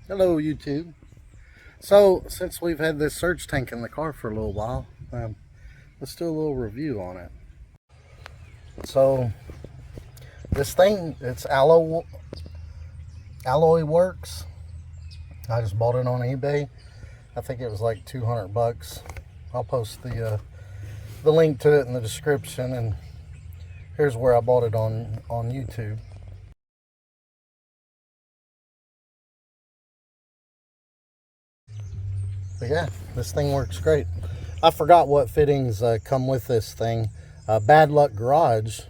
Hello YouTube. So since we've had this surge tank in the car for a little while, let's do a little review on it. So this thing, it's Alloy Works. I just bought it on eBay. I think it was like 200 bucks. I'll post the link to it in the description, and here's where I bought it on YouTube. But yeah, this thing works great. I forgot what fittings come with this thing. Bad Luck Garage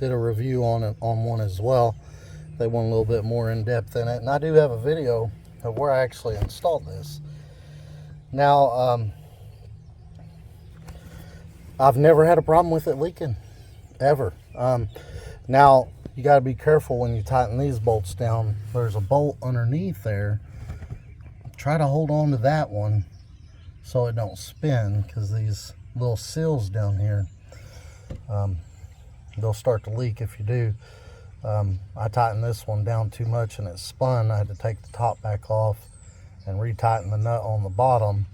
did a review on it, on one as well. They went a little bit more in depth in it, and I do have a video of where I actually installed this. Now, I've never had a problem with it leaking, ever. Now, you got to be careful when you tighten these bolts down. There's a bolt underneath there. Try to hold on to that one so it don't spin, because these little seals down here, they'll start to leak if you do. I tightened this one down too much and it spun. I had to take the top back off and retighten the nut on the bottom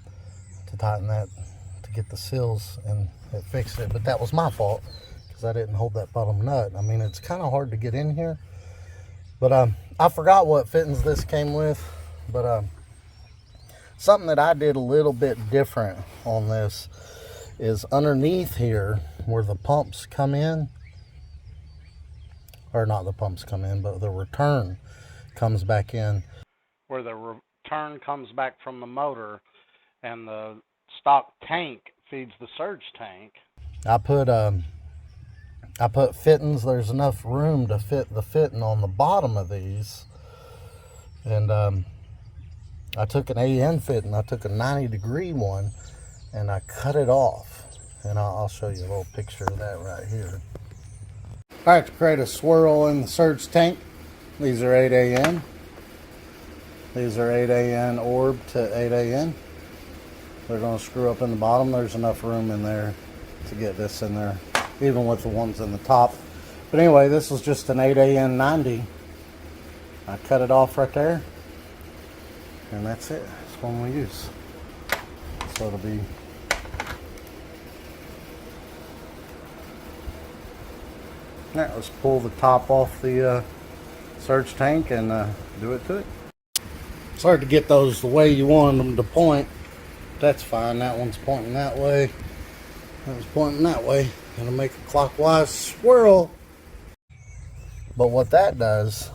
to tighten that, to get the seals, and it fixed it. But that was my fault because I didn't hold that bottom nut. I mean, it's kind of hard to get in here, but I forgot what fittings this came with. But something that I did a little bit different on this is underneath here where the pumps come in, or not the pumps come in, but the return comes back in. Where the return comes back from the motor and the stock tank feeds the surge tank. I put fittings. There's enough room to fit the fitting on the bottom of these. And I took an AN fitting. I took a 90-degree one and I cut it off. And I'll show you a little picture of that right here. All right, to create a swirl in the surge tank, these are 8AN. These are 8AN orb to 8AN. They're going to screw up in the bottom. There's enough room in there to get this in there, even with the ones in the top. But anyway, this was just an 8AN 90. I cut it off right there, and that's it. That's one we use. So it'll be now, let's pull the top off the surge tank and do it to it. It's hard to get those the way you want them to point. That's fine. That one's pointing that way. That one's pointing that way. It'll make a clockwise swirl. But what that does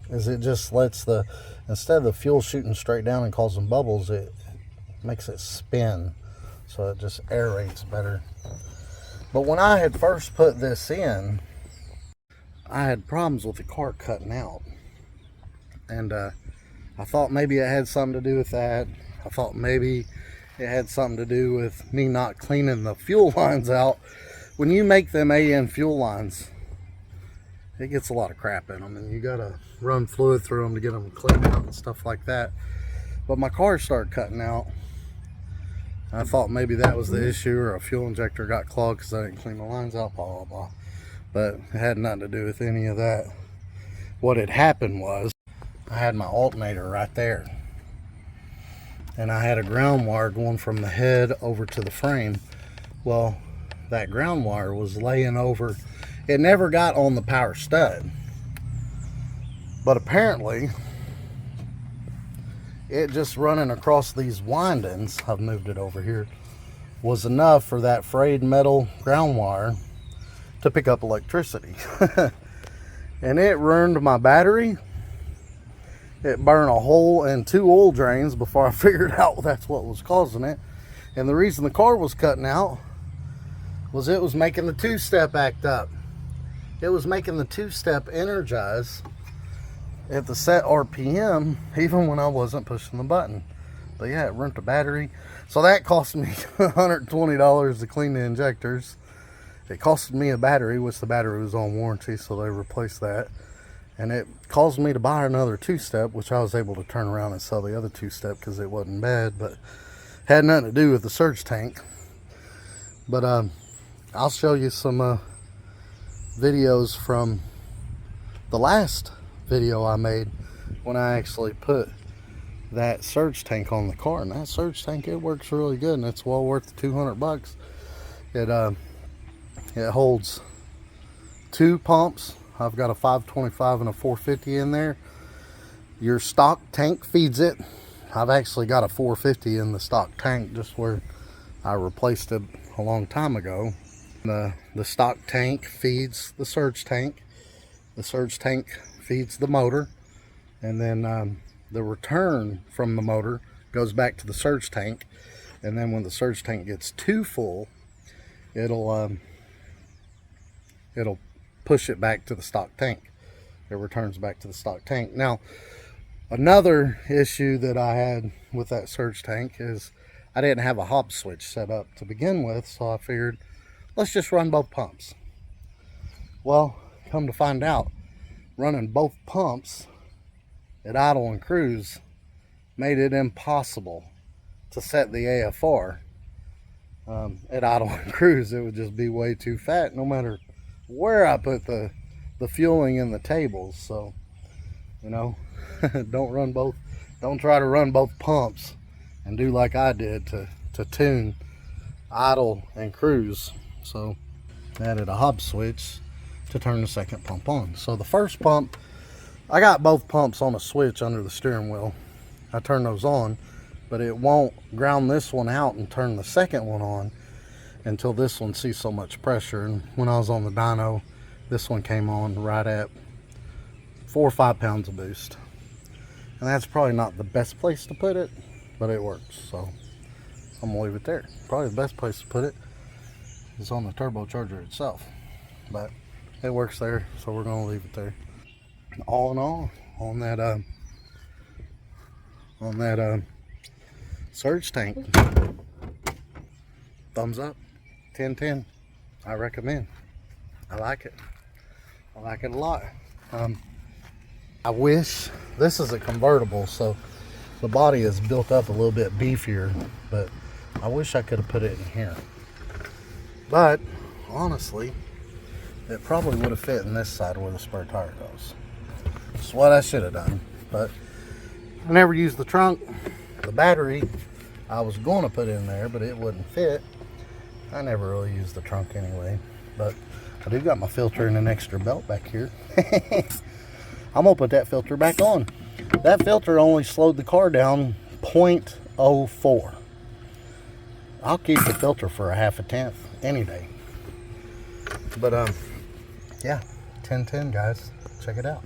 is it just lets the, instead of the fuel shooting straight down and causing bubbles, it makes it spin. So it just aerates better. But when I had first put this in, I had problems with the car cutting out. And I thought maybe it had something to do with that. I thought maybe it had something to do with me not cleaning the fuel lines out. When you make them AN fuel lines, it gets a lot of crap in them, and you gotta run fluid through them to get them cleaned out and stuff like that. But my car started cutting out. I thought maybe that was the issue, or a fuel injector got clogged because I didn't clean the lines out, blah, blah, blah. But it had nothing to do with any of that. What had happened was I had my alternator right there. And I had a ground wire going from the head over to the frame. Well, that ground wire was laying over. It never got on the power stud. But apparently, it just running across these windings, I've moved it over here, was enough for that frayed metal ground wire to pick up electricity. And it ruined my battery. It burned a hole in 2 oil drains before I figured out that's what was causing it. And the reason the car was cutting out was it was making the 2-step act up. It was making the 2-step energize at the set RPM, even when I wasn't pushing the button. But yeah, it ruined the battery. So that cost me $120 to clean the injectors. It costed me a battery, which the battery was on warranty, so they replaced that. And it caused me to buy another 2-step, which I was able to turn around and sell the other 2-step because it wasn't bad, but had nothing to do with the surge tank. But I'll show you some videos from the last video I made when I actually put that surge tank on the car, and that surge tank, it works really good, and it's well worth the $200. It holds 2 pumps. I've got a 525 and a 450 in there. Your stock tank feeds it. I've actually got a 450 in the stock tank, just where I replaced it a long time ago. The stock tank feeds the surge tank. The surge tank feeds the motor, and then the return from the motor goes back to the surge tank. And then when the surge tank gets too full, it'll push it back to the stock tank. It returns back to the stock tank. Now, another issue that I had with that surge tank is I didn't have a Hobbs switch set up to begin with, so I figured, let's just run both pumps. Well, come to find out, running both pumps at idle and cruise made it impossible to set the AFR. At idle and cruise, it would just be way too fat no matter where I put the fueling in the tables. So, you know, don't try to run both pumps and do like I did to tune idle and cruise. So I added a Hobbs switch to turn the second pump on. So the first pump, I got both pumps on a switch under the steering wheel. I turn those on, but it won't ground this one out and turn the second one on until this one sees so much pressure. And when I was on the dyno, this one came on right at 4 or 5 pounds of boost. And that's probably not the best place to put it, but it works. So I'm gonna leave it there. Probably the best place to put it is on the turbocharger itself, but it works there, so we're gonna leave it there. All in all, on that surge tank, thumbs up, 10/10. I recommend. I like it. I like it a lot. I wish, this is a convertible, so the body is built up a little bit beefier, but I wish I could have put it in here. But honestly, it probably would have fit in this side where the spare tire goes. That's what I should have done. But I never used the trunk. The battery I was going to put in there, but it wouldn't fit. I never really used the trunk anyway. But I do got my filter and an extra belt back here. I'm gonna put that filter back on. That filter only slowed the car down 0.04. I'll keep the filter for a 1/2 any day. But yeah, 10/10 guys, check it out.